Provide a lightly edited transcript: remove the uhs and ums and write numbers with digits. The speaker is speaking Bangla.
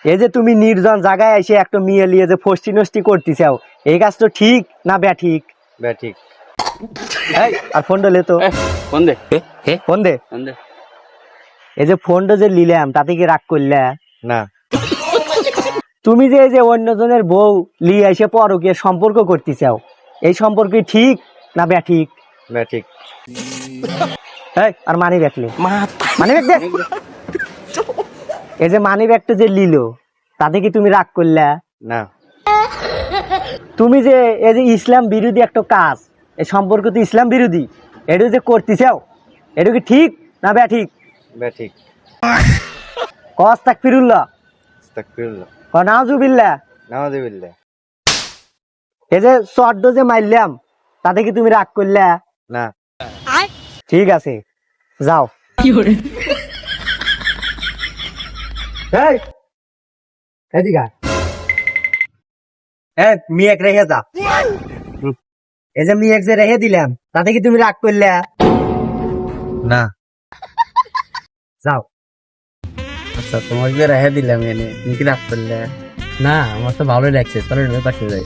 এই যে তুমি নির্জন জায়গায় এসে একটা মেয়ে নিয়ে যে ফষ্টি নষ্টি করতে চাও, এই কাজ তো ঠিক না ব্যাঠিক? ব্যাঠিক। এই আর ফোনটা লে তো, ফোন দে ফোন দে। ফোন দে। এই যে ফোনটা যে নিলাম তাতে কি রাগ করলে? না। তুমি যে এই যে অন্যজনের বউ লিয়ে এসে পরকীয় সম্পর্ক করতে চাও, এই সম্পর্ক ঠিক না ব্যাঠিক? ব্যাঠিক। এই আর মানি ব্যাগ নে, মানি ব্যাগ দে। এই যে মানি ব্যাগটা যে লিল তাতে কি তুমি রাগ করলে? না। তুমি যে এই যে ইসলাম বিরোধী একটা কাজ, এই সম্পর্ক তো ইসলাম বিরোধী, এটা যে করতে চাও, এটা কি ঠিক না ব্যাঠিক? ব্যাঠিক। কস তাকফিরুল্লাহ, আস্তাগফিরুল্লাহ। নাউজুবিল্লাহ। নাউযুবিল্লাহ। এই যে চড্ড যে মারলাম তাতে কি তুমি রাগ করলে? না। ঠিক আছে, যাও। এই এদিকে আয়। এই মিয়াক রেখে যা। এই যে মিয়াক যে রেখে দিলাম তাতে কি তুমি রাগ করলে? না। যাও। আচ্ছা, তোমাকে যে রেখে দিলাম এনে, তুমি কি রাগ করলে? না, আমার তো ভালোই লাগছে, চলো পাশে যাই।